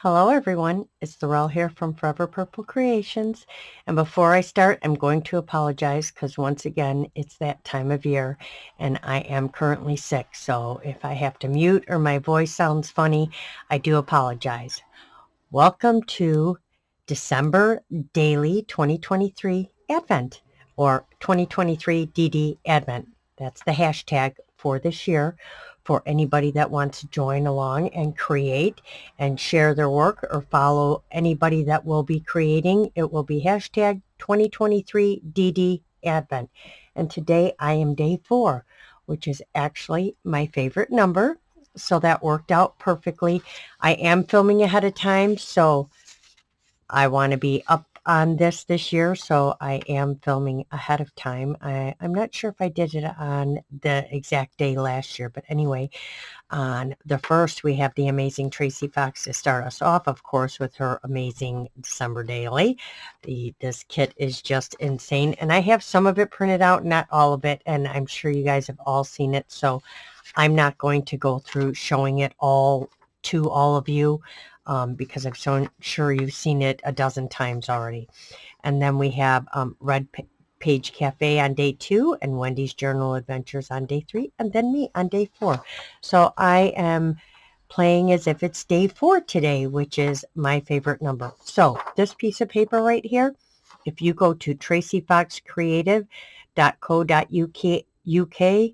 Hello everyone, it's Laurel here from Forever Purple Creations, and before I start I'm going to apologize because once again it's that time of year and I am currently sick, so if I have to mute or my voice sounds funny, I do apologize. Welcome to December Daily 2023 Advent, or 2023 DD Advent. That's the hashtag for this year for anybody that wants to join along and create and share their work or follow anybody that will be creating. It will be hashtag 2023 DD Advent. And today I am day 4, which is actually my favorite number. So that worked out perfectly. I am filming ahead of time, so I want to be up on this year, so I am filming ahead of time. I'm not sure if I did it on the exact day last year, but anyway, on the 1st, we have the Amazing Tracie Fox to start us off, of course, with her amazing December Daily. This kit is just insane, and I have some of it printed out, not all of it, and I'm sure you guys have all seen it, so I'm not going to go through showing it all to all of you because I'm so sure you've seen it a dozen times already. And then we have Red Page Cafe on day 2 and Wendy's Journal Adventures on day 3, and then me on day 4. So I am playing as if it's day 4 today, which is my favorite number. So this piece of paper right here, if you go to traciefoxcreative.co.uk,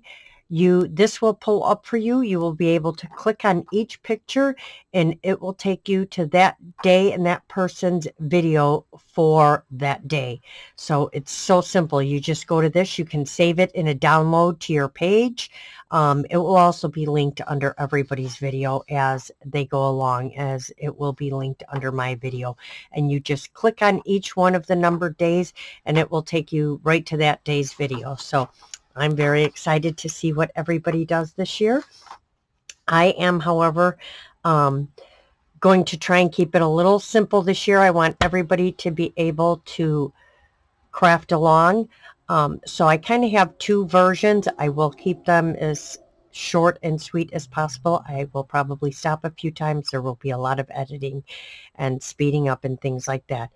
this will pull up for you. You will be able to click on each picture and it will take you to that day and that person's video for that day. So it's so simple. You just go to this. You can save it in a download to your page. It will also be linked under everybody's video as they go along, as it will be linked under my video. And you just click on each one of the numbered days and it will take you right to that day's video. So I'm very excited to see what everybody does this year. I am, however, going to try and keep it a little simple this year. I want everybody to be able to craft along. So I kind of have 2 versions. I will keep them as short and sweet as possible. I will probably stop a few times. There will be a lot of editing and speeding up and things like that.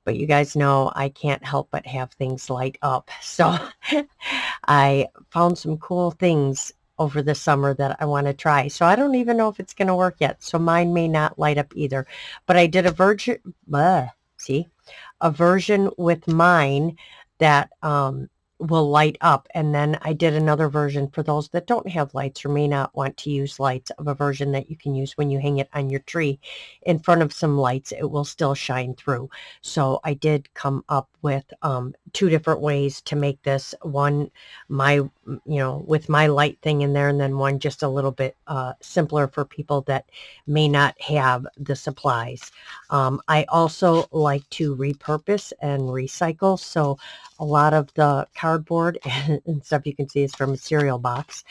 But you guys know I can't help but have things light up. So I found some cool things over the summer that I want to try. So I don't even know if it's going to work yet. So mine may not light up either. But I did a version with mine that will light up. And then I did another version for those that don't have lights or may not want to use lights, of a version that you can use when you hang it on your tree in front of some lights. It will still shine through. So I did come up with 2 different ways to make this. One, with my light thing in there, and then one just a little bit simpler for people that may not have the supplies. I also like to repurpose and recycle. So a lot of the cardboard and stuff you can see is from a cereal box,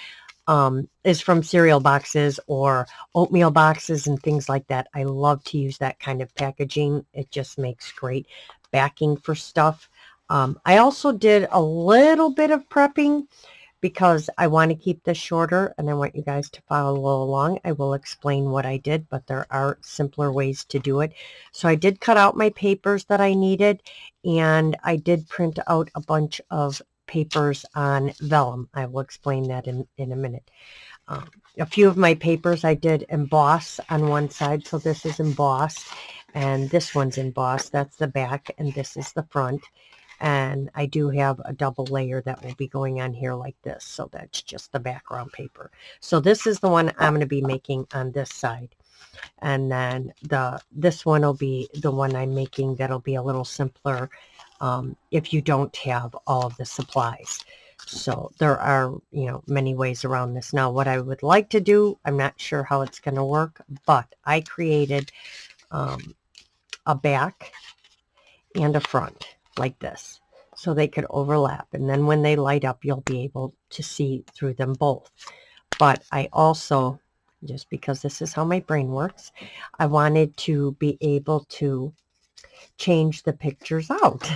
is from cereal boxes or oatmeal boxes and things like that. I love to use that kind of packaging. It just makes great backing for stuff. I also did a little bit of prepping because I want to keep this shorter and I want you guys to follow along. I will explain what I did, but there are simpler ways to do it. So I did cut out my papers that I needed, and I did print out a bunch of papers on vellum. I will explain that in a minute. A few of my papers I did emboss on one side. So this is embossed and this one's embossed. That's the back and this is the front. And I do have a double layer that will be going on here like this. So that's just the background paper. So this is the one I'm going to be making on this side. And then this one will be the one I'm making that'll be a little simpler if you don't have all of the supplies. So there are, many ways around this. Now, what I would like to do, I'm not sure how it's going to work, but I created a back and a front like this, so they could overlap, and then when they light up you'll be able to see through them both. But I also, just because this is how my brain works, I wanted to be able to change the pictures out.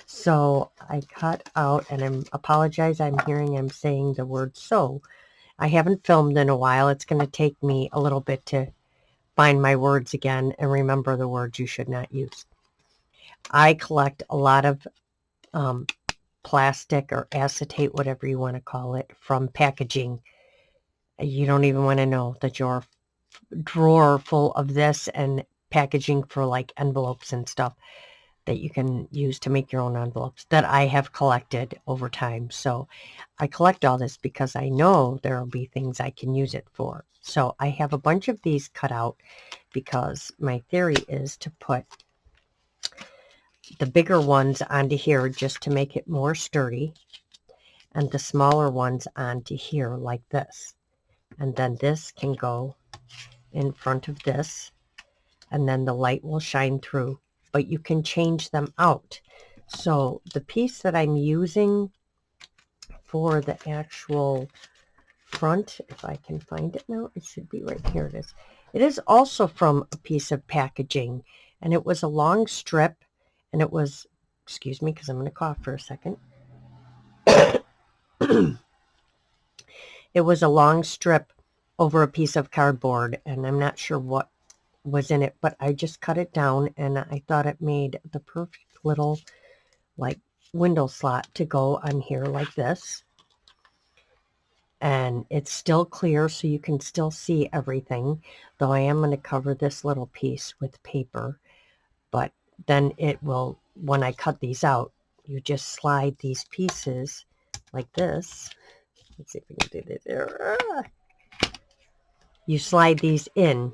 So I cut out, and I apologize, I'm saying the word so. I haven't filmed in a while. It's going to take me a little bit to find my words again and remember the words you should not use. I collect a lot of plastic or acetate, whatever you want to call it, from packaging. You don't even want to know that your drawer full of this and packaging for like envelopes and stuff that you can use to make your own envelopes that I have collected over time. So I collect all this because I know there will be things I can use it for. So I have a bunch of these cut out because my theory is to put the bigger ones onto here just to make it more sturdy, and the smaller ones onto here like this. And then this can go in front of this, and then the light will shine through, but you can change them out. So the piece that I'm using for the actual front, if I can find it now, it should be right here. It is. It is also from a piece of packaging, and it was a long strip, and it was, excuse me, because I'm going to cough for a second. It was a long strip over a piece of cardboard, and I'm not sure what was in it, but I just cut it down, and I thought it made the perfect little like window slot to go on here like this. And it's still clear, so you can still see everything, though I am going to cover this little piece with paper. But then it will, when I cut these out, you just slide these pieces like this. Let's see if we can do it there. You slide these in,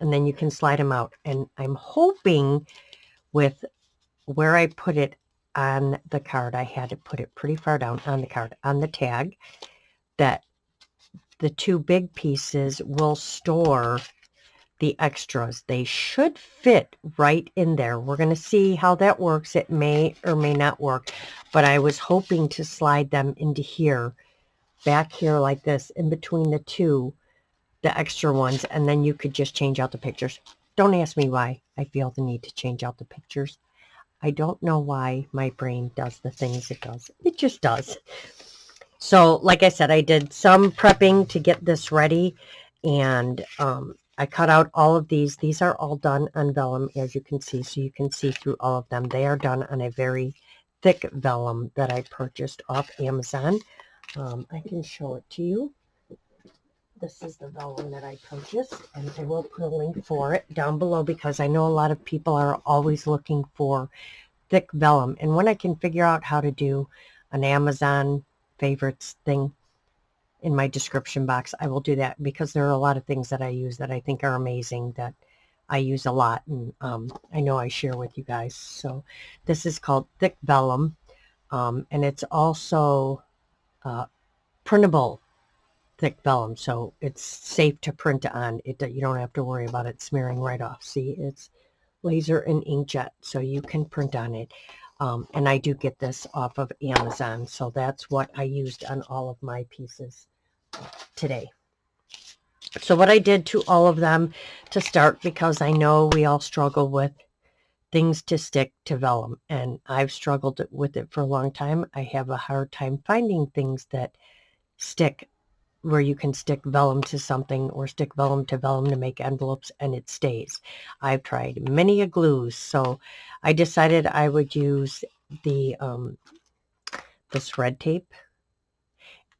and then you can slide them out. And I'm hoping with where I put it on the card, I had to put it pretty far down on the card, on the tag, that the two big pieces will store the extras. They should fit right in there. We're going to see how that works. It may or may not work, but I was hoping to slide them into here, back here like this, in between the two, the extra ones, and then you could just change out the pictures. Don't ask me why I feel the need to change out the pictures. I don't know why my brain does the things it does. It just does. So, like I said, I did some prepping to get this ready, and I cut out all of these. These are all done on vellum, as you can see, so you can see through all of them. They are done on a very thick vellum that I purchased off Amazon. I can show it to you. This is the vellum that I purchased, and I will put a link for it down below because I know a lot of people are always looking for thick vellum. And when I can figure out how to do an Amazon favorites thing in my description box, I will do that, because there are a lot of things that I use that I think are amazing, that I use a lot, and I know I share with you guys. So this is called thick vellum, and it's also printable thick vellum, so it's safe to print on. You don't have to worry about it smearing right off. See, it's laser and inkjet, so you can print on it. And I do get this off of Amazon, so that's what I used on all of my pieces today. So what I did to all of them to start, because I know we all struggle with things to stick to vellum, and I've struggled with it for a long time. I have a hard time finding things that stick, where you can stick vellum to something or stick vellum to make envelopes and it stays. I've tried many a glues, so I decided I would use the red tape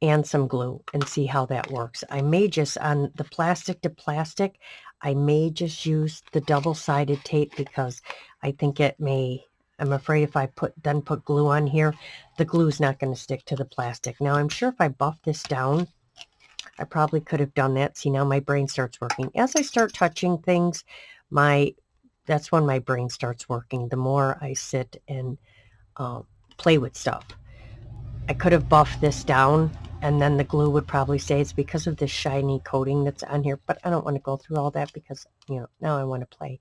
and some glue and see how that works. I may just, on the plastic to plastic, I may just use the double-sided tape, because I think it may, I'm afraid if I put glue on here, the glue's not going to stick to the plastic. Now I'm sure if I buff this down, I probably could have done that. See, now my brain starts working. As I start touching things, that's when my brain starts working. The more I sit and play with stuff. I could have buffed this down, and then the glue would probably stay. It's because of this shiny coating that's on here, but I don't want to go through all that because, now I want to play.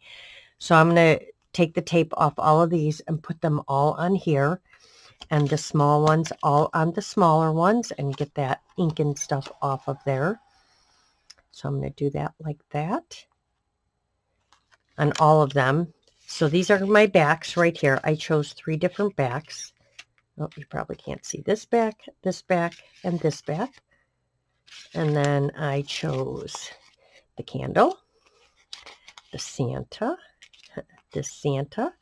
So I'm going to take the tape off all of these and put them all on here, and the small ones all on the smaller ones, and get that ink and stuff off of there. So I'm going to do that like that on all of them. So these are my backs right here. I chose 3 different backs. Oh, you probably can't see this back, and this back. And then I chose the candle. the Santa,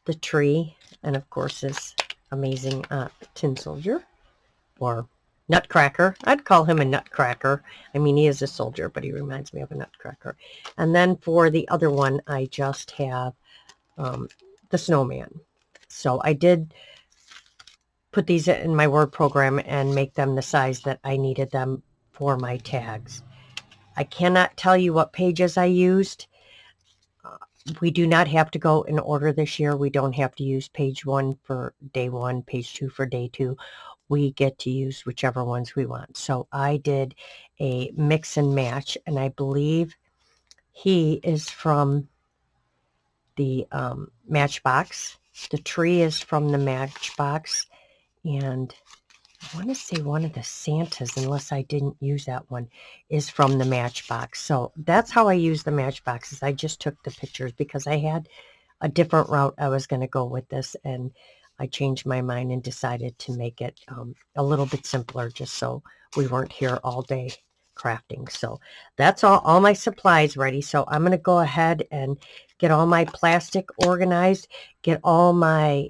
the tree, and of course this amazing tin soldier, or nutcracker. I'd call him a nutcracker. I mean, he is a soldier, but he reminds me of a nutcracker. And then for the other one, I just have the snowman. So I did put these in my Word program and make them the size that I needed them for my tags. I cannot tell you what pages I used. We do not have to go in order this year. We don't have to use page 1 for day 1, page 2 for day 2. We get to use whichever ones we want. So I did a mix and match, and I believe he is from the Matchbox. The tree is from the Matchbox, and I want to say one of the Santas, unless I didn't use that one, is from the Matchbox. So that's how I use the Matchboxes. I just took the pictures because I had a different route I was going to go with this, and I changed my mind and decided to make it a little bit simpler, just so we weren't here all day crafting. So that's all my supplies ready. So I'm going to go ahead and get all my plastic organized, get all my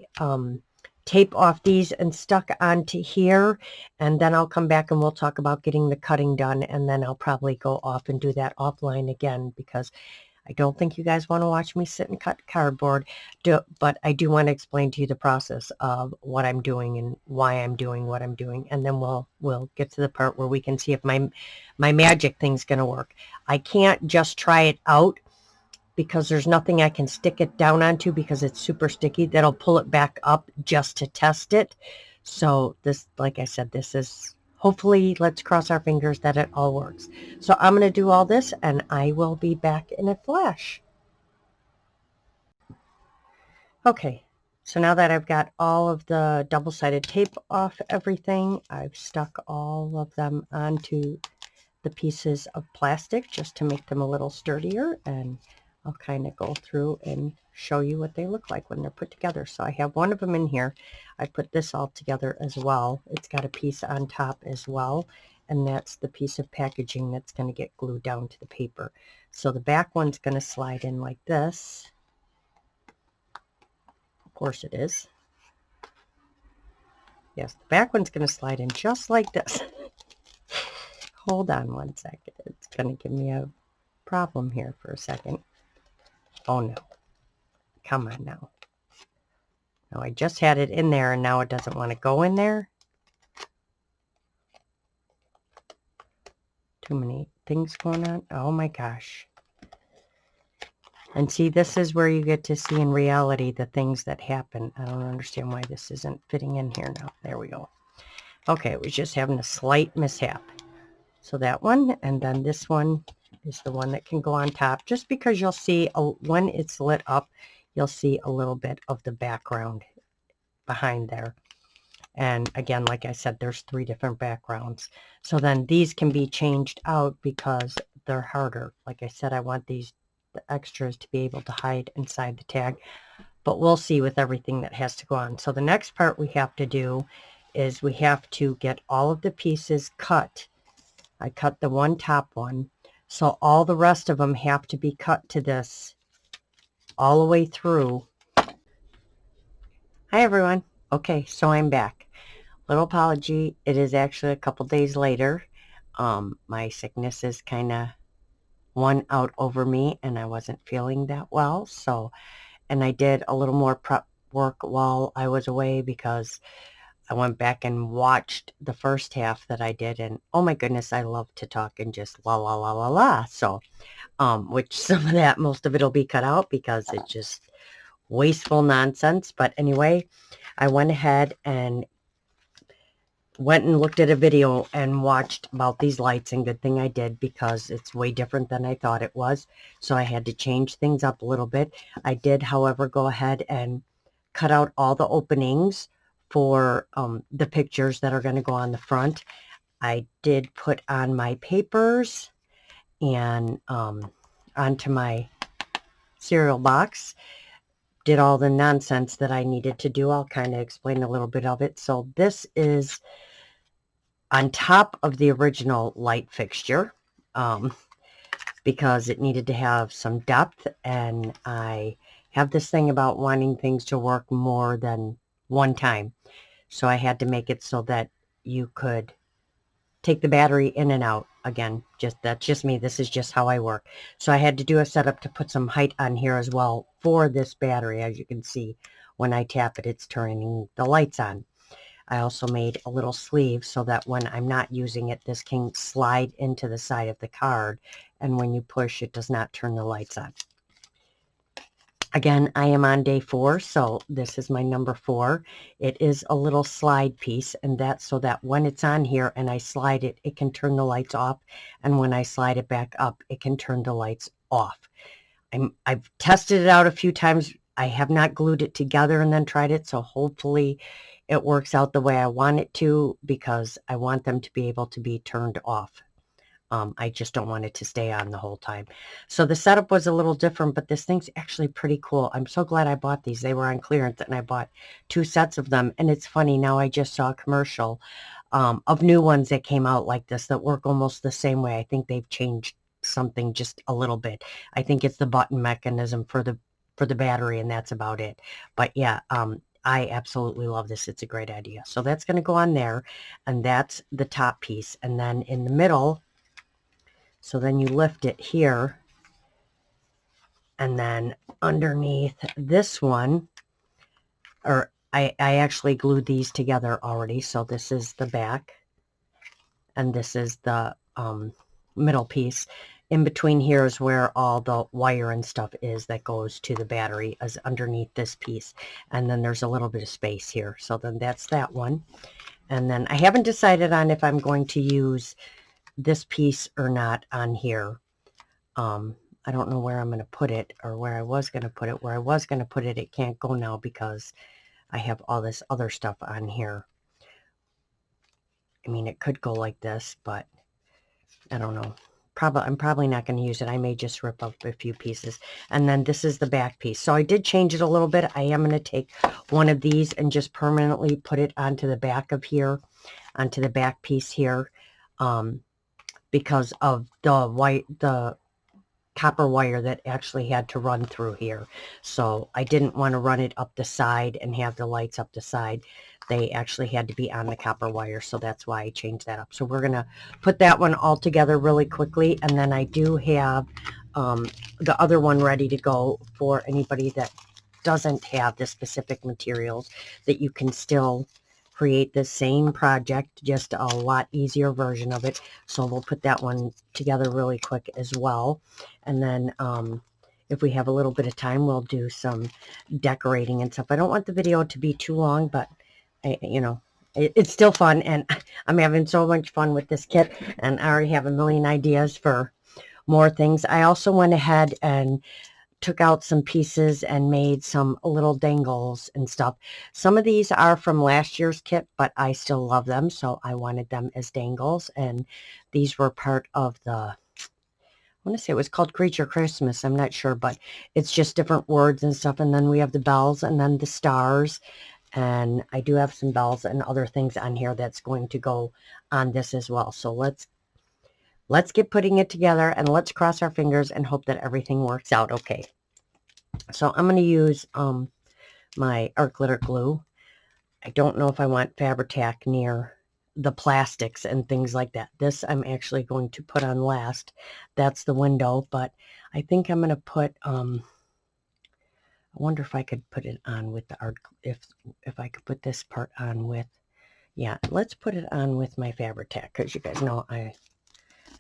tape off these and stuck onto here, and then I'll come back and we'll talk about getting the cutting done, and then I'll probably go off and do that offline again, because I don't think you guys want to watch me sit and cut cardboard, but I do want to explain to you the process of what I'm doing and why I'm doing what I'm doing, and then we'll get to the part where we can see if my magic thing's going to work. I can't just try it out because there's nothing I can stick it down onto because it's super sticky. That'll pull it back up just to test it. So this, like I said, this is hopefully, let's cross our fingers that it all works. So I'm going to do all this and I will be back in a flash. Okay, so now that I've got all of the double-sided tape off everything, I've stuck all of them onto the pieces of plastic just to make them a little sturdier, and I'll kind of go through and show you what they look like when they're put together. So I have one of them in here. I put this all together as well. It's got a piece on top as well, and that's the piece of packaging that's going to get glued down to the paper. So the back one's going to slide in like this. Of course it is. Yes, the back one's going to slide in just like this. Hold on one second. It's going to give me a problem here for a second. Oh no. Come on now. No, I just had it in there and now it doesn't want to go in there. Too many things going on. Oh my gosh. And see, this is where you get to see in reality the things that happen. I don't understand why this isn't fitting in here now. There we go. Okay, it was just having a slight mishap. So that one, and then this one is the one that can go on top, just because you'll see when it's lit up, you'll see a little bit of the background behind there. And again, like I said, there's 3 different backgrounds. So then these can be changed out because they're harder. Like I said, I want the extras to be able to hide inside the tag, but we'll see with everything that has to go on. So the next part we have to do is we have to get all of the pieces cut. I cut the one top one, so all the rest of them have to be cut to this all the way through. Hi everyone. Okay, so I'm back. Little apology, it is actually a couple days later. My sickness is kind of won out over me and I wasn't feeling that well, so, and I did a little more prep work while I was away because I went back and watched the first half that I did, and oh my goodness, I love to talk and just la la la la la. So, which some of that, most of it'll be cut out because it's just wasteful nonsense. But anyway, I went ahead and went and looked at a video and watched about these lights, and good thing I did because it's way different than I thought it was. So I had to change things up a little bit. I did, however, go ahead and cut out all the openings for the pictures that are going to go on the front. I did put on my papers and onto my cereal box. Did all the nonsense that I needed to do. I'll kind of explain a little bit of it. So this is on top of the original light fixture. because it needed to have some depth, and I have this thing about wanting things to work more than one time. So I had to make it so that you could take the battery in and out. Again, that's just me. This is just how I work. So I had to do a setup to put some height on here as well for this battery. As you can see, when I tap it, it's turning the lights on. I also made a little sleeve so that when I'm not using it, this can slide into the side of the card, and when you push, it does not turn the lights on. Again, I am on day 4, so this is my number 4. It is a little slide piece, and that's so that when it's on here and I slide it, it can turn the lights off, and when I slide it back up, it can turn the lights off. I've tested it out a few times. I have not glued it together and then tried it, so hopefully it works out the way I want it to, because I want them to be able to be turned off. I just don't want it to stay on the whole time. So the setup was a little different, but this thing's actually pretty cool. I'm so glad I bought these. They were on clearance, and I bought 2 sets of them. And it's funny, now I just saw a commercial of new ones that came out like this that work almost the same way. I think they've changed something just a little bit. I think it's the button mechanism for the battery, and that's about it. But yeah, I absolutely love this. It's a great idea. So that's going to go on there, and that's the top piece. And then in the middle, so then you lift it here, and then underneath this one, or I actually glued these together already. So this is the back, and this is the middle piece. In between here is where all the wire and stuff is that goes to the battery, is underneath this piece. And then there's a little bit of space here. So then that's that one. And then I haven't decided on if I'm going to use this piece or not on here. I don't know where I'm going to put it, or where I was going to put it. Where I was going to put it, it can't go now because I have all this other stuff on here. I mean, it could go like this, but I don't know. I'm probably not going to use it. I may just rip up a few pieces. And then this is the back piece. So I did change it a little bit. I am going to take one of these and just permanently put it onto the back of here, onto the back piece here, because of the copper wire that actually had to run through here. So I didn't want to run it up the side and have the lights up the side. They actually had to be on the copper wire, so that's why I changed that up. So we're going to put that one all together really quickly, and then I do have the other one ready to go for anybody that doesn't have the specific materials, that you can still create the same project, just a lot easier version of it. So we'll put that one together really quick as well. And then if we have a little bit of time, we'll do some decorating and stuff. I don't want the video to be too long, but it's still fun, and I'm having so much fun with this kit, and I already have a million ideas for more things. I also went ahead and took out some pieces and made some little dangles and stuff. Some of these are from last year's kit, but I still love them, so I wanted them as dangles. And these were part of the, I want to say it was called Creature Christmas. I'm not sure, but it's just different words and stuff. And then we have the bells and then the stars. And I do have some bells and other things on here that's going to go on this as well. So let's get putting it together, and let's cross our fingers and hope that everything works out okay. So I'm going to use my art glitter glue. I don't know if I want Fabri-Tac near the plastics and things like that. This I'm actually going to put on last. That's the window, but I think I'm going to put I wonder if I could put it on with the art, if I could put this part on with, yeah, let's put it on with my Fabri-Tac, because you guys know I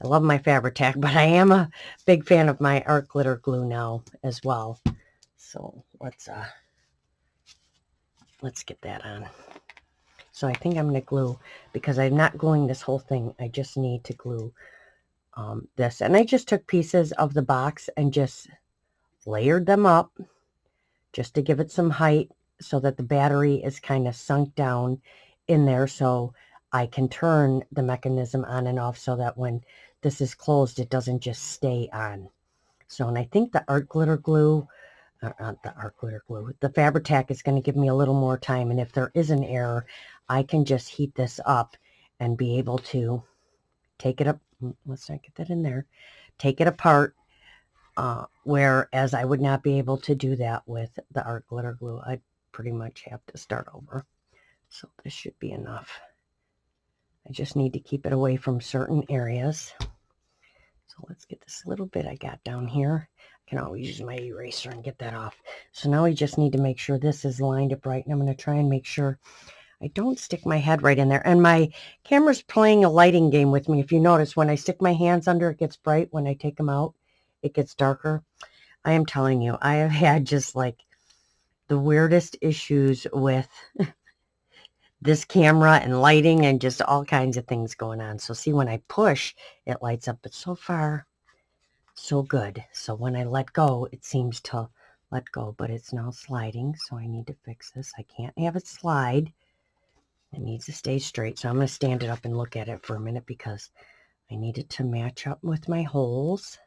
love my Fabri-Tac, but I am a big fan of my art glitter glue now as well. So let's get that on. So I think I'm going to glue, because I'm not gluing this whole thing. I just need to glue this. And I just took pieces of the box and just layered them up, just to give it some height, so that the battery is kind of sunk down in there, so I can turn the mechanism on and off, so that when this is closed, it doesn't just stay on. So, and I think the art glitter glue, the Fabri-Tac is going to give me a little more time, and if there is an error, I can just heat this up and be able to take it up. Let's not get that in there. take it apart, whereas I would not be able to do that with the art glitter glue. I'd pretty much have to start over. So this should be enough. I just need to keep it away from certain areas. So let's get this little bit I got down here. I can always use my eraser and get that off. So now we just need to make sure this is lined up right. And I'm going to try and make sure I don't stick my head right in there. And my camera's playing a lighting game with me. If you notice, when I stick my hands under, it gets bright. When I take them out, it gets darker. I am telling you, I have had just like the weirdest issues with this camera and lighting and just all kinds of things going on. So see, when I push, it lights up. But so far, so good. So when I let go, it seems to let go. But it's now sliding, so I need to fix this. I can't have it slide. It needs to stay straight. So I'm going to stand it up and look at it for a minute because I need it to match up with my holes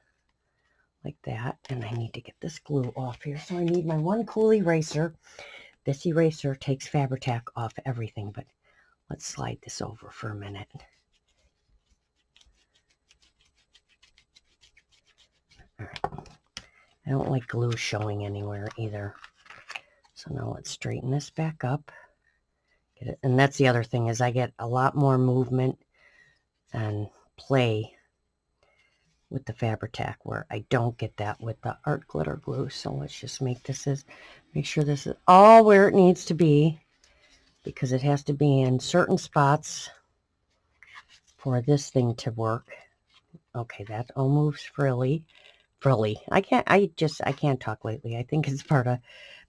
like that. And I need to get this glue off here. So I need my one cool eraser. This eraser takes Fabri-Tac off everything, but let's slide this over for a minute. All right. I don't like glue showing anywhere either. So now let's straighten this back up. Get it. And that's the other thing, is I get a lot more movement and play with the Fabri-Tac, where I don't get that with the art glitter glue. So let's just make sure this is all where it needs to be, because it has to be in certain spots for this thing to work. Okay, that all moves frilly. I can't talk lately. I think it's part of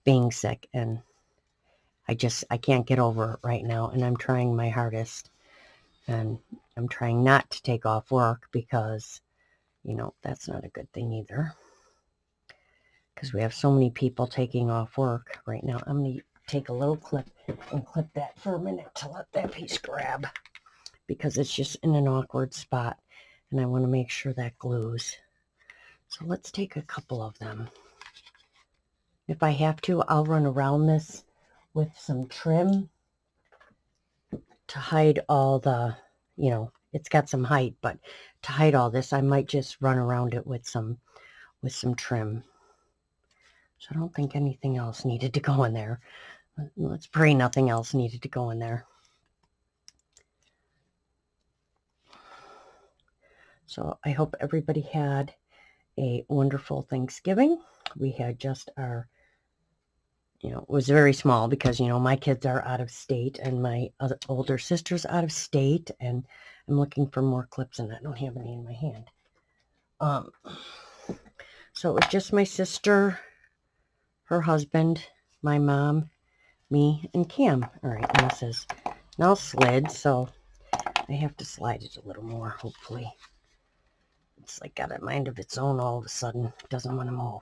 being sick, and I can't get over it right now, and I'm trying my hardest, and I'm trying not to take off work because, you know, that's not a good thing either, because we have so many people taking off work right now. I'm going to take a little clip and clip that for a minute to let that piece grab, because it's just in an awkward spot, and I want to make sure that glues. So let's take a couple of them. If I have to, I'll run around this with some trim to hide all the, you know, it's got some height, but to hide all this, I might just run around it with some trim. So I don't think anything else needed to go in there. Let's pray nothing else needed to go in there. So I hope everybody had a wonderful Thanksgiving. We had just our, you know, it was very small because, you know, my kids are out of state and my other older sister's out of state, and I'm looking for more clips and I don't have any in my hand. So it was just my sister, her husband, my mom, me, and Cam. All right, and this is now slid, so I have to slide it a little more, hopefully. It's like got a mind of its own all of a sudden. It doesn't want to move.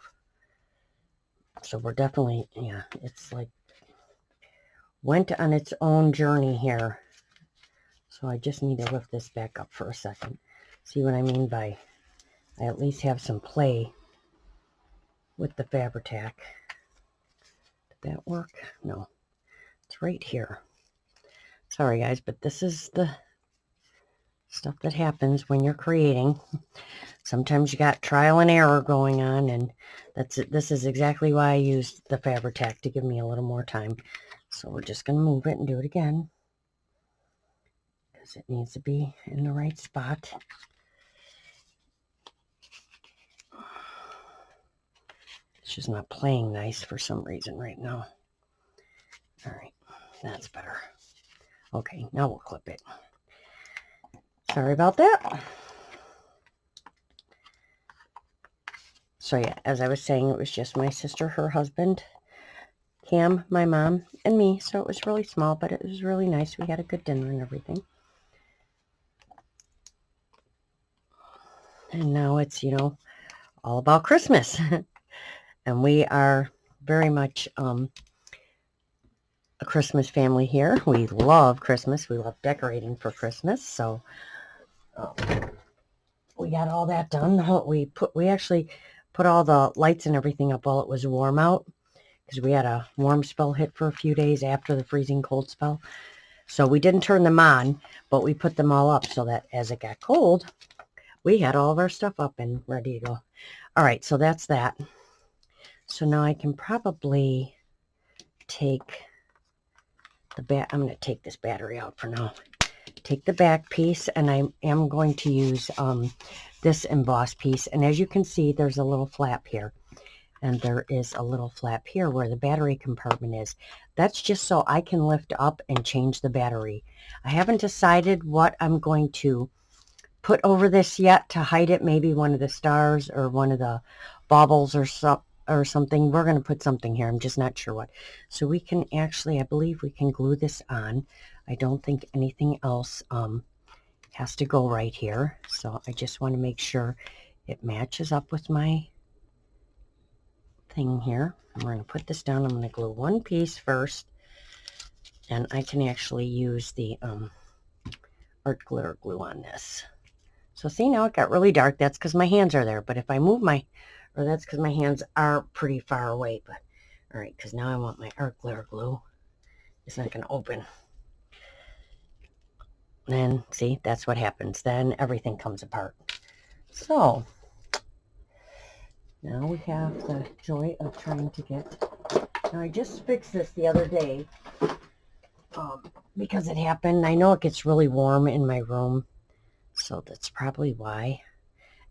So we're definitely, yeah, it's like went on its own journey here. So I just need to lift this back up for a second. See what I mean by I at least have some play with the Fabri-Tac. Did that work? No. It's right here. Sorry guys, but this is the stuff that happens when you're creating. Sometimes you got trial and error going on, and that's it. This is exactly why I used the Fabri-Tac, to give me a little more time. So we're just going to move it and do it again, because it needs to be in the right spot. It's just not playing nice for some reason right now. All right, that's better. Okay, now we'll clip it. Sorry about that. So yeah, as I was saying, it was just my sister, her husband, Cam, my mom, and me. So it was really small, but it was really nice. We had a good dinner and everything. And now it's, you know, all about Christmas. And we are very much a Christmas family here. We love Christmas. We love decorating for Christmas. So we got all that done. We actually put all the lights and everything up while it was warm out, because we had a warm spell hit for a few days after the freezing cold spell. So we didn't turn them on, but we put them all up so that as it got cold, We had all of our stuff up and ready to go. All right, so that's that. So now I can probably take the back. I'm going to take this battery out for now. Take the back piece, and I am going to use this emboss piece. And as you can see, there's a little flap here. And there is a little flap here where the battery compartment is. That's just so I can lift up and change the battery. I haven't decided what I'm going to put over this yet to hide it. Maybe one of the stars or one of the baubles or something. We're going to put something here. I'm just not sure what. So we can actually, I believe we can glue this on. I don't think anything else has to go right here. So I just want to make sure it matches up with my thing here. I'm going to put this down. I'm going to glue one piece first, and I can actually use the art glitter glue on this. So see, now it got really dark. That's because my hands are there. But if I move that's because my hands are pretty far away. But all right, because now I want my art glitter glue. It's not going to open. And see, that's what happens. Then everything comes apart. So now we have the joy of trying to get. Now I just fixed this the other day because it happened. I know it gets really warm in my room, so that's probably why.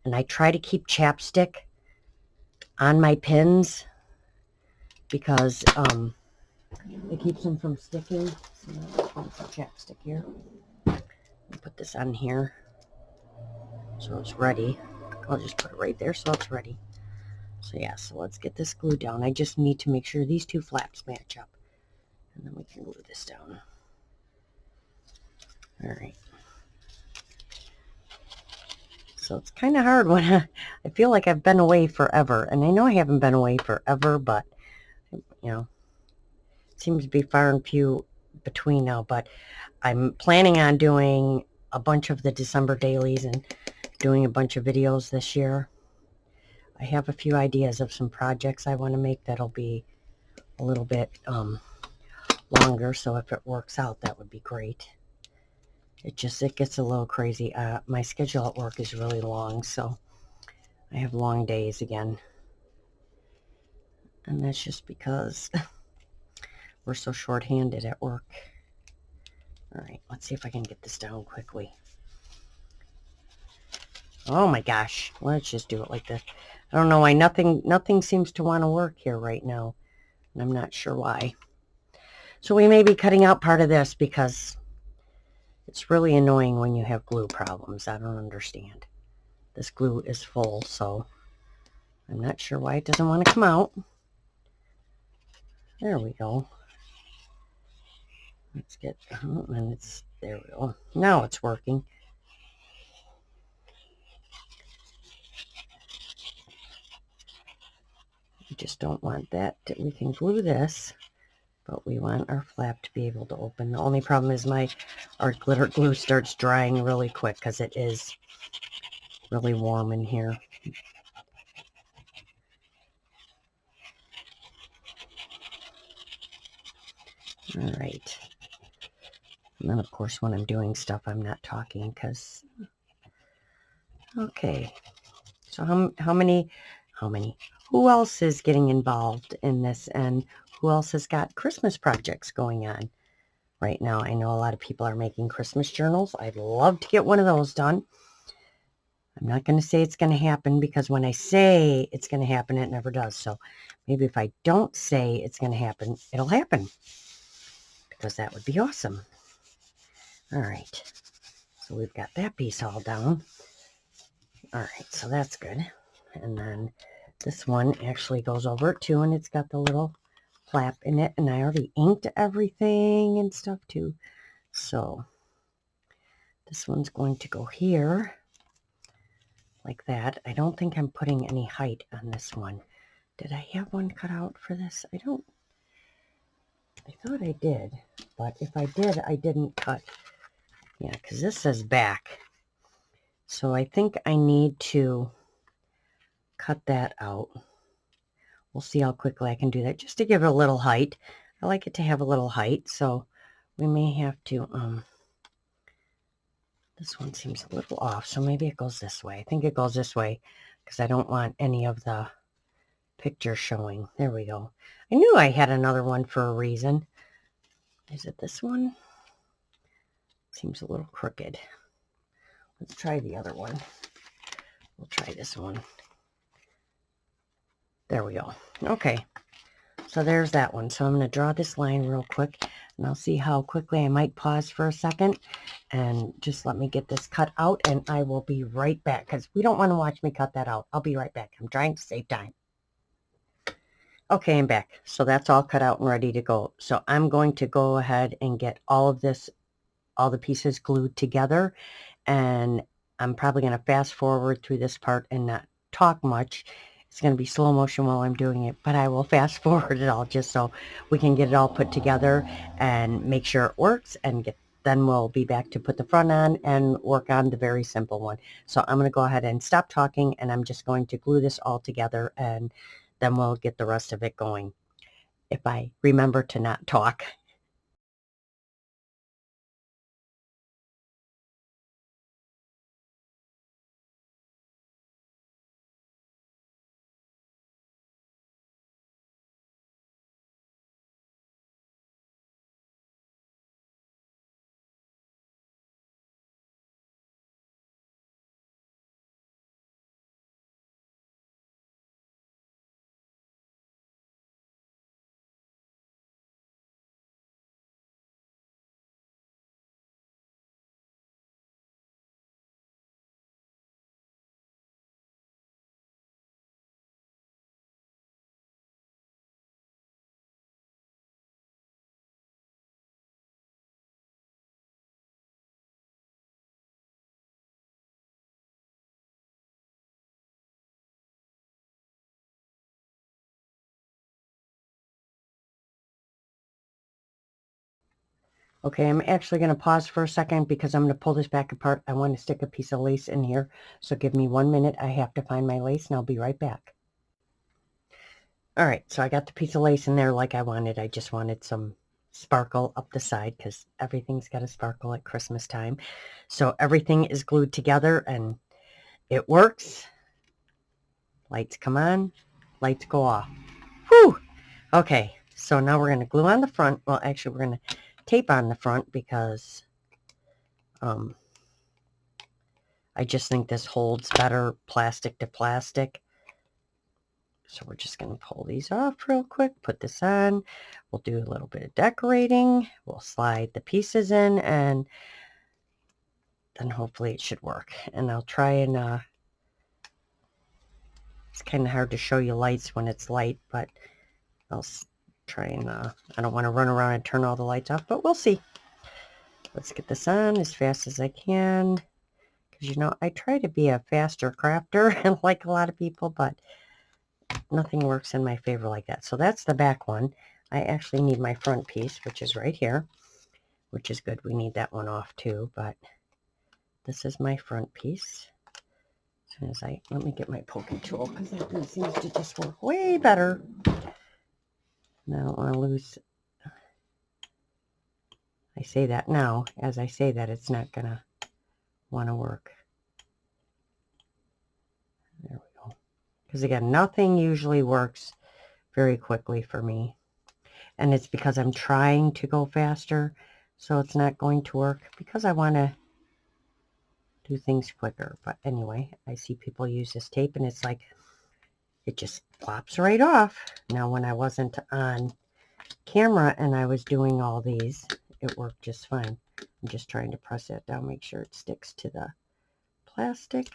And I try to keep chapstick on my pins because it keeps them from sticking. So now I'll put some chapstick here. I'll put this on here so it's ready. I'll just put it right there so it's ready. So yeah, so let's get this glued down. I just need to make sure these two flaps match up. And then we can glue this down. All right. So it's kind of hard when I feel like I've been away forever. And I know I haven't been away forever, but, you know, it seems to be far and few between now. But I'm planning on doing a bunch of the December dailies and doing a bunch of videos this year. I have a few ideas of some projects I want to make that'll be a little bit longer. So if it works out, that would be great. It gets a little crazy. My schedule at work is really long, so I have long days again. And that's just because we're so short-handed at work. All right, let's see if I can get this down quickly. Oh my gosh, let's just do it like this. I don't know why nothing seems to want to work here right now, and I'm not sure why. So we may be cutting out part of this because it's really annoying when you have glue problems. I don't understand. This glue is full, so I'm not sure why it doesn't want to come out. There we go. Let's get, and there we go. Now it's working. We just don't want that. We can glue this, but we want our flap to be able to open. The only problem is my art glitter glue starts drying really quick because it is really warm in here. All right. And then, of course, when I'm doing stuff, I'm not talking because... Okay. So who else is getting involved in this, and who else has got Christmas projects going on right now? I know a lot of people are making Christmas journals. I'd love to get one of those done. I'm not going to say it's going to happen because when I say it's going to happen, it never does. So maybe if I don't say it's going to happen, it'll happen because that would be awesome. All right. So we've got that piece all down. All right. So that's good. And then this one actually goes over it too, and it's got the little flap in it, and I already inked everything and stuff too. So this one's going to go here like that. I don't think I'm putting any height on this one. Did I have one cut out for this? I thought I did, but if I did, I didn't cut. Yeah, because this says back. So I think I need to cut that out. We'll see how quickly I can do that, just to give it a little height. I like it to have a little height, so we may have to, This one seems a little off, so maybe it goes this way. I think it goes this way because I don't want any of the picture showing. There we go. I knew I had another one for a reason. Is it this one? Seems a little crooked. Let's try the other one. We'll try this one. There we go. Okay, so there's that one. So I'm going to draw this line real quick, and I'll see how quickly I might pause for a second, and just let me get this cut out, and I will be right back, because we don't want to watch me cut that out. I'll be right back. I'm trying to save time. Okay, I'm back. So that's all cut out and ready to go. So I'm going to go ahead and get all of this, all the pieces glued together, and I'm probably going to fast forward through this part and not talk much. It's going to be slow motion while I'm doing it, but I will fast forward it all just so we can get it all put together and make sure it works, and then we'll be back to put the front on and work on the very simple one. So I'm going to go ahead and stop talking, and I'm just going to glue this all together, and then we'll get the rest of it going, if I remember to not talk. Okay, I'm actually going to pause for a second because I'm going to pull this back apart. I want to stick a piece of lace in here. So give me 1 minute. I have to find my lace, and I'll be right back. All right, so I got the piece of lace in there like I wanted. I just wanted some sparkle up the side because everything's got a sparkle at Christmas time. So everything is glued together and it works. Lights come on, lights go off. Whew! Okay, so now we're going to glue on the front. Well, actually, we're going to tape on the front because I just think this holds better plastic to plastic. So we're just going to pull these off real quick, put this on. We'll do a little bit of decorating. We'll slide the pieces in, and then hopefully it should work. And I'll try and, it's kind of hard to show you lights when it's light, but I'll try and, I don't want to run around and turn all the lights off, but we'll see. Let's get this on as fast as I can. Because, you know, I try to be a faster crafter like a lot of people, but nothing works in my favor like that. So that's the back one. I actually need my front piece, which is right here, which is good. We need that one off too, but this is my front piece. As soon as let me get my poking tool, because that one seems to just work way better. And I don't want to lose. I say that now. As I say that, it's not going to want to work. There we go. Because again, nothing usually works very quickly for me. And it's because I'm trying to go faster, so it's not going to work because I want to do things quicker. But anyway, I see people use this tape, and it's like, it just pops right off. Now, when I wasn't on camera and I was doing all these, it worked just fine. I'm just trying to press that down, make sure it sticks to the plastic.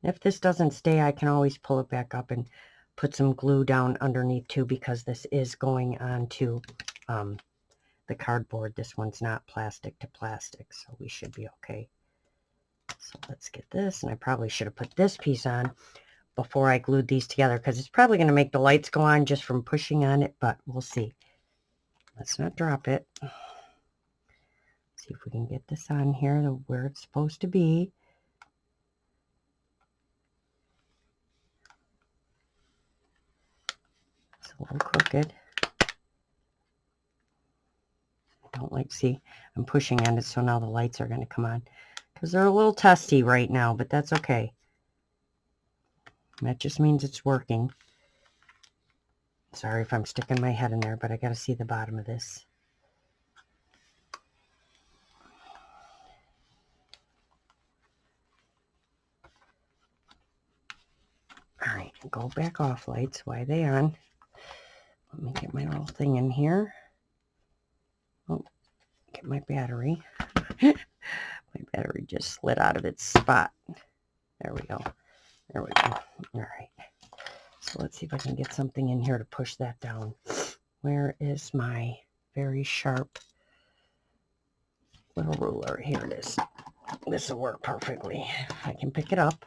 If this doesn't stay, I can always pull it back up and put some glue down underneath too, because this is going onto the cardboard. This one's not plastic to plastic, so we should be okay. So let's get this, and I probably should have put this piece on before I glued these together, because it's probably going to make the lights go on just from pushing on it, but we'll see. Let's not drop it. See if we can get this on here where it's supposed to be. It's a little crooked. I don't like, see, I'm pushing on it, so now the lights are going to come on. Because they're a little testy right now, but that's okay. That just means it's working. Sorry if I'm sticking my head in there, but I got to see the bottom of this. Alright, go back off lights. Why are they on? Let me get my little thing in here. Oh, get my battery. My battery just slid out of its spot. There we go. There we go. Alright. So let's see if I can get something in here to push that down. Where is my very sharp little ruler? Here it is. This will work perfectly. I can pick it up.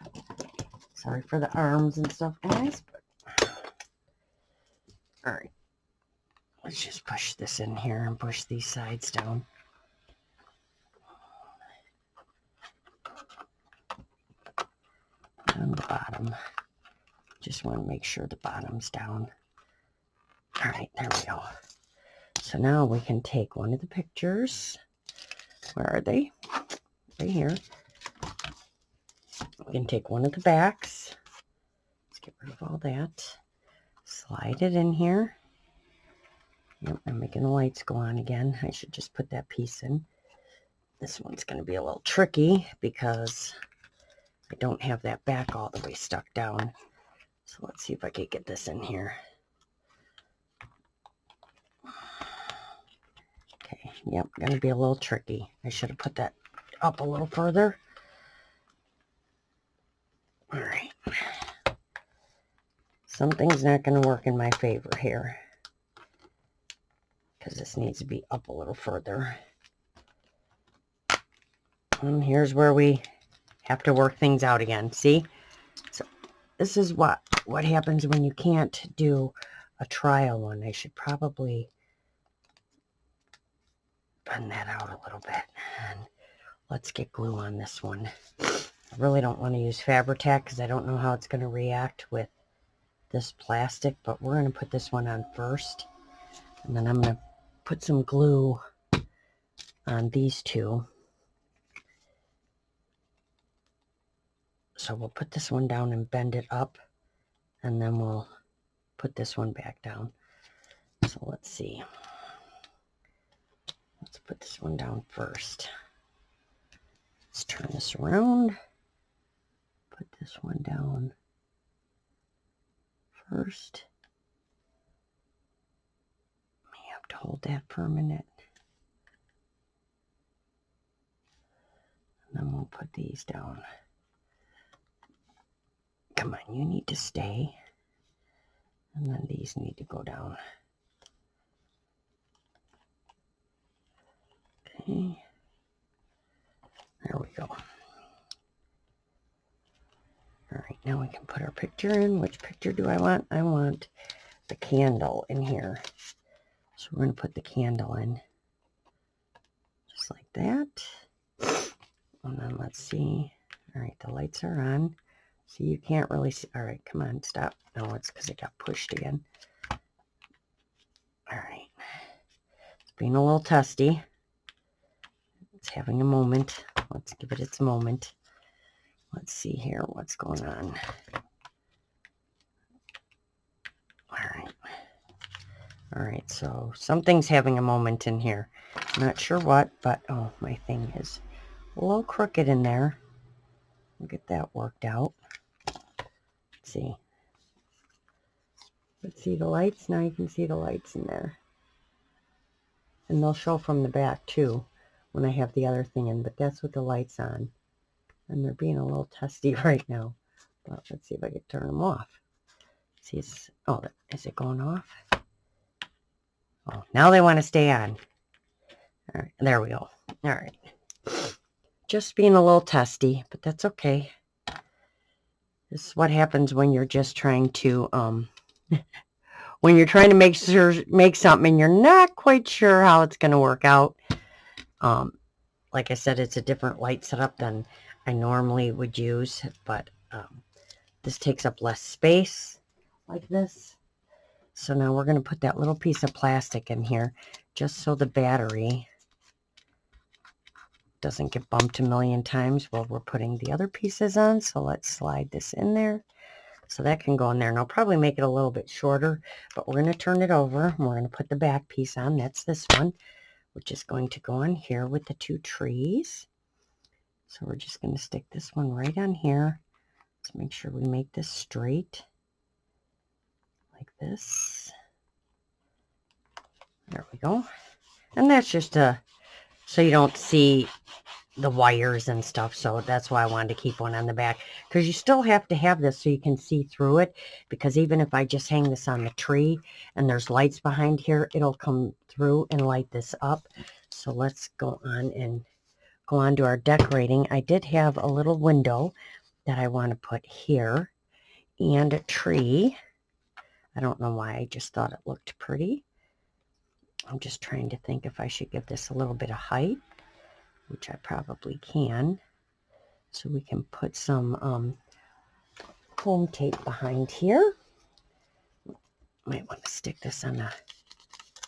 Sorry for the arms and stuff, guys. But... Alright. Let's just push this in here and push these sides down. On the bottom. Just want to make sure the bottom's down. Alright, there we go. So now we can take one of the pictures. Where are they? Right here. We can take one of the backs. Let's get rid of all that. Slide it in here. Yep, I'm making the lights go on again. I should just put that piece in. This one's going to be a little tricky because I don't have that back all the way stuck down. So let's see if I can get this in here. Okay, yep, going to be a little tricky. I should have put that up a little further. All right. Something's not going to work in my favor here, because this needs to be up a little further. And here's where we have to work things out again. See? So this is what happens when you can't do a trial one. I should probably bend that out a little bit. And let's get glue on this one. I really don't want to use Fabri-Tac because I don't know how it's going to react with this plastic, but we're going to put this one on first. And then I'm going to put some glue on these two. So we'll put this one down and bend it up, and then we'll put this one back down. So let's see. Let's put this one down first. Let's turn this around. Put this one down first. May have to hold that for a minute. And then we'll put these down. Come on, you need to stay. And then these need to go down. Okay. There we go. Alright, now we can put our picture in. Which picture do I want? I want the candle in here. So we're going to put the candle in. Just like that. And then let's see. Alright, the lights are on. So you can't really see. Alright, come on, stop. No, it's because it got pushed again. Alright. It's being a little testy. It's having a moment. Let's give it its moment. Let's see here what's going on. Alright. Alright, so something's having a moment in here. Not sure what, but oh, my thing is a little crooked in there. We'll get that worked out. Let's see. Let's see the lights. Now you can see the lights in there. And they'll show from the back too when I have the other thing in, but that's with the lights on. And they're being a little testy right now. But let's see if I can turn them off. See, it's, oh, is it going off? Oh, now they want to stay on. All right, there we go. All right. Just being a little testy, but that's okay. This is what happens when you're just trying to, when you're trying to make something and you're not quite sure how it's going to work out. Like I said, it's a different light setup than I normally would use, but this takes up less space like this. So now we're going to put that little piece of plastic in here just so the battery doesn't get bumped a million times while we're putting the other pieces on. So let's slide this in there. So that can go in there. And I'll probably make it a little bit shorter, but we're going to turn it over and we're going to put the back piece on. That's this one, which is going to go on here with the two trees. So we're just going to stick this one right on here. Let's make sure we make this straight like this. There we go. And that's just so you don't see the wires and stuff. So that's why I wanted to keep one on the back, because you still have to have this so you can see through it, because even if I just hang this on the tree and there's lights behind here, it'll come through and light this up. So let's go on and go on to our decorating. I did have a little window that I want to put here and a tree. I don't know why, I just thought it looked pretty. I'm just trying to think if I should give this a little bit of height, which I probably can. So we can put some foam tape behind here. Might want to stick this on a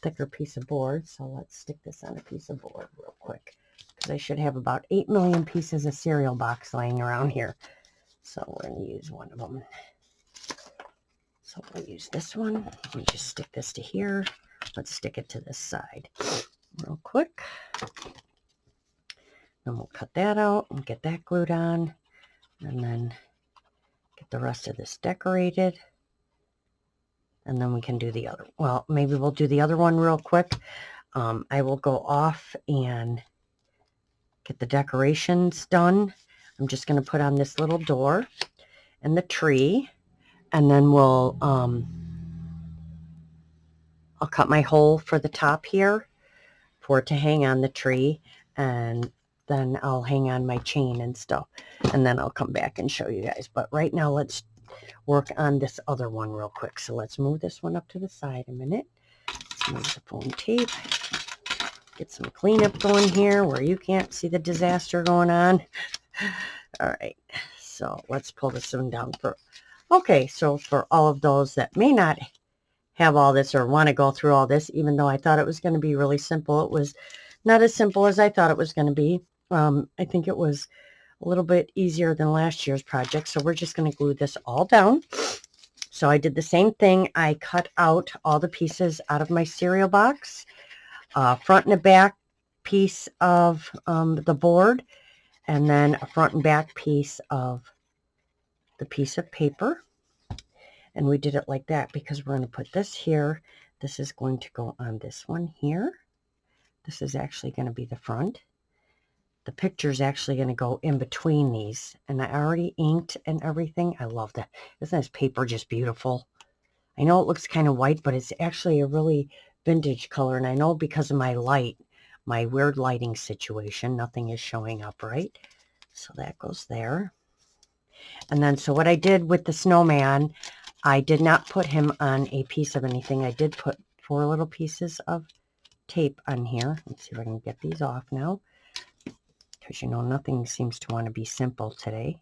thicker piece of board. So let's stick this on a piece of board real quick, because I should have about 8 million pieces of cereal box laying around here. So we're going to use one of them. So we'll use this one. We just stick this to here. Let's stick it to this side real quick. Then we'll cut that out and get that glued on, and then get the rest of this decorated. And then we can do the other. Well, maybe we'll do the other one real quick. I will go off and get the decorations done. I'm just going to put on this little door and the tree, and then we'll I'll cut my hole for the top here for it to hang on the tree, and then I'll hang on my chain and stuff, and then I'll come back and show you guys. But right now let's work on this other one real quick. So let's move this one up to the side a minute. Let's move the foam tape. Get some cleanup going here where you can't see the disaster going on. All right, so let's pull this one down for, okay, so for all of those that may not have all this or want to go through all this, even though I thought it was going to be really simple, it was not as simple as I thought it was going to be. I think it was a little bit easier than last year's project. So we're just going to glue this all down. So I did the same thing. I cut out all the pieces out of my cereal box, front and a back piece of the board, and then a front and back piece of the piece of paper. And we did it like that because we're going to put this here. This is going to go on this one here. This is actually going to be the front. The picture is actually going to go in between these. And I already inked and everything. I love that. Isn't this paper just beautiful? I know it looks kind of white, but it's actually a really vintage color. And I know because of my light, my weird lighting situation, nothing is showing up right. So that goes there. And then, so what I did with the snowman, I did not put him on a piece of anything. I did put 4 little pieces of tape on here. Let's see if I can get these off now, because you know nothing seems to want to be simple today.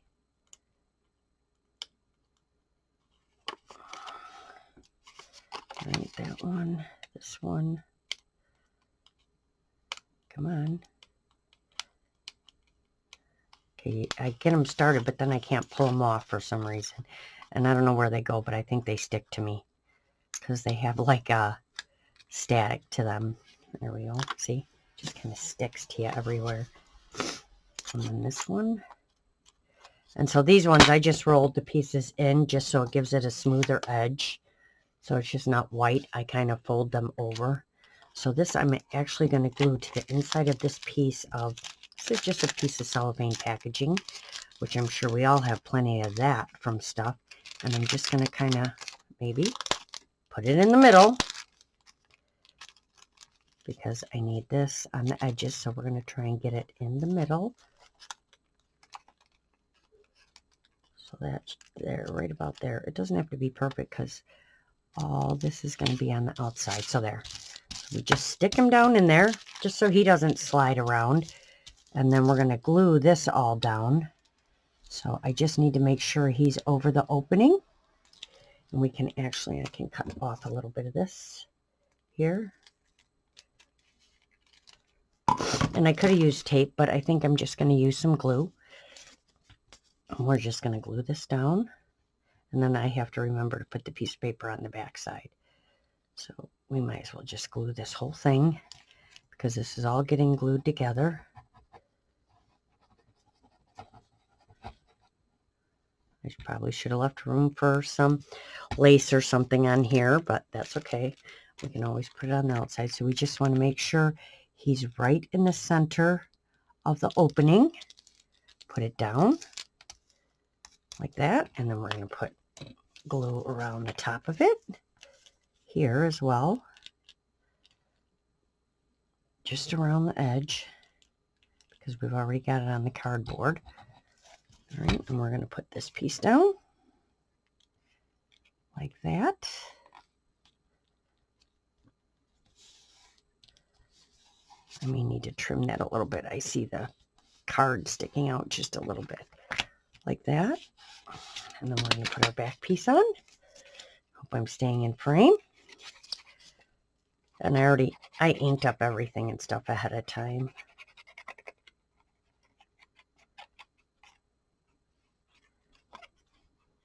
Right, that one, this one. Come on. Okay, I get them started, but then I can't pull them off for some reason. And I don't know where they go, but I think they stick to me because they have like a static to them. There we go. See? Just kind of sticks to you everywhere. And then this one. And so these ones, I just rolled the pieces in just so it gives it a smoother edge. So it's just not white. I kind of fold them over. So this I'm actually going to glue to the inside of this piece of, this is just a piece of cellophane packaging, which I'm sure we all have plenty of that from stuff. And I'm just going to kind of maybe put it in the middle, because I need this on the edges. So we're going to try and get it in the middle. So that's there, right about there. It doesn't have to be perfect because all this is going to be on the outside. So there. So we just stick him down in there just so he doesn't slide around. And then we're going to glue this all down. So I just need to make sure he's over the opening. And we can actually, I can cut off a little bit of this here. And I could have used tape, but I think I'm just going to use some glue. And we're just going to glue this down. And then I have to remember to put the piece of paper on the back side. So we might as well just glue this whole thing because this is all getting glued together. I probably should have left room for some lace or something on here, but that's okay. We can always put it on the outside. So we just want to make sure he's right in the center of the opening. Put it down like that, and then we're going to put glue around the top of it here as well, just around the edge, because we've already got it on the cardboard. All right, and we're going to put this piece down like that. I may need to trim that a little bit. I see the card sticking out just a little bit like that. And then we're going to put our back piece on. Hope I'm staying in frame. And I inked up everything and stuff ahead of time.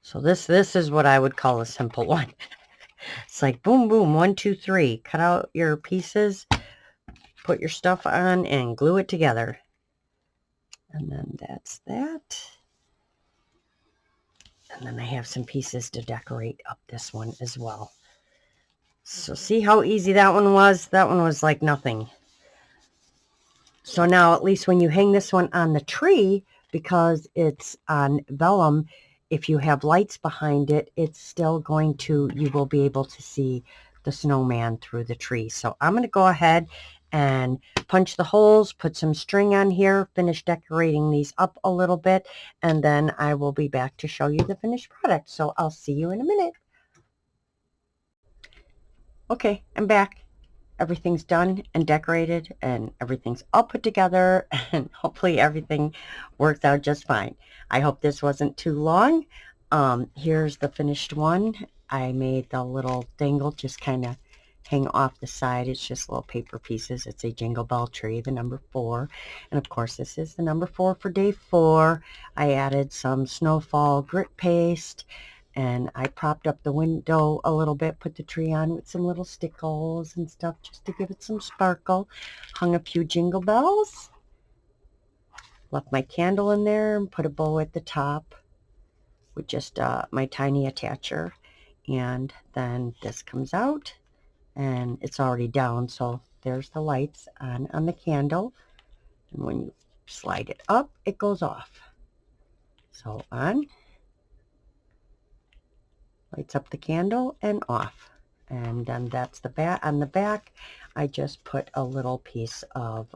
So this is what I would call a simple one. It's like boom, boom, 1, 2, 3. Cut out your pieces, put your stuff on, and glue it together. And then that's that. And then I have some pieces to decorate up this one as well. So see how easy that one was? That one was like nothing. So now at least when you hang this one on the tree, because it's on vellum, if you have lights behind it, it's still going to, you will be able to see the snowman through the tree. So I'm going to go ahead and punch the holes, put some string on here, finish decorating these up a little bit, and then I will be back to show you the finished product. So I'll see you in a minute. Okay, I'm back. Everything's done and decorated and everything's all put together, and hopefully everything works out just fine. I hope this wasn't too long. Here's the finished one. I made the little dangle just kind of hang off the side. It's just little paper pieces. It's a Jingle Bell tree, the number 4. And of course this is the number 4 for day 4. I added some snowfall grit paste, and I propped up the window a little bit, put the tree on with some little stickles and stuff just to give it some sparkle. Hung a few jingle bells. Left my candle in there and put a bow at the top with just my tiny attacher. And then this comes out and it's already down. So there's the lights on the candle. And when you slide it up, it goes off. So on. Lights up the candle and off. And then that's the back. On the back, I just put a little piece of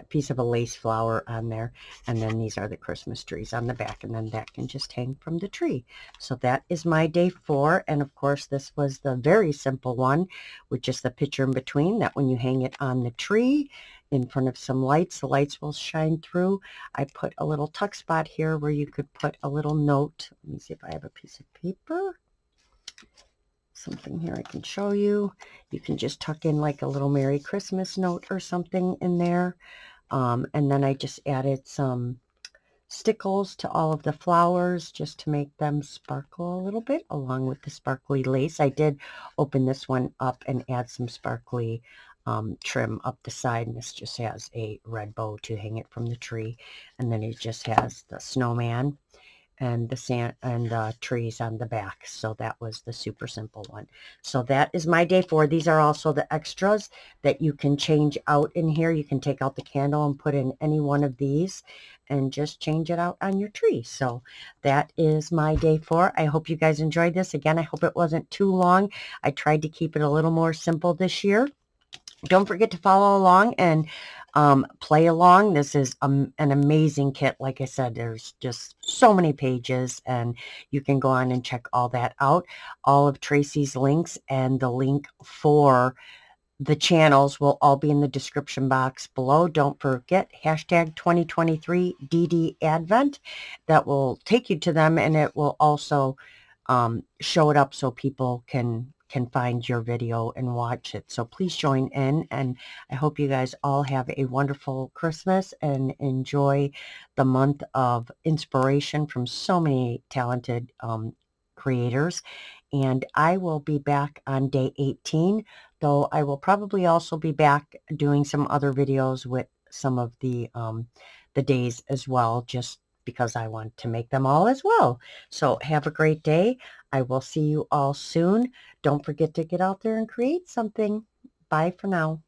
piece of a lace flower on there, and then these are the Christmas trees on the back, and then that can just hang from the tree. So that is my day 4, and of course this was the very simple one with just the picture in between, that when you hang it on the tree in front of some lights, the lights will shine through. I put a little tuck spot here where you could put a little note. Let me see if I have a piece of paper. Something here I can show you. You can just tuck in like a little Merry Christmas note or something in there. And then I just added some stickles to all of the flowers just to make them sparkle a little bit, along with the sparkly lace. I did open this one up and add some sparkly trim up the side, and this just has a red bow to hang it from the tree, and then it just has the snowman and the sand and the trees on the back. So that was the super simple one. So that is my day 4. These are also the extras that you can change out in here. You can take out the candle and put in any one of these and just change it out on your tree. So that is my day 4. I hope you guys enjoyed this. Again, I hope it wasn't too long. I tried to keep it a little more simple this year. Don't forget to follow along and play along. This is an amazing kit. Like I said, there's just so many pages, and you can go on and check all that out. All of Tracie's links and the link for the channels will all be in the description box below. Don't forget hashtag 2023 DD Advent. That will take you to them, and it will also show it up so people can can find your video and watch it. So please join in, and I hope you guys all have a wonderful Christmas and enjoy the month of inspiration from so many talented creators. And I will be back on day 18, though I will probably also be back doing some other videos with some of the days as well, just because I want to make them all as well. So have a great day. I will see you all soon. Don't forget to get out there and create something. Bye for now.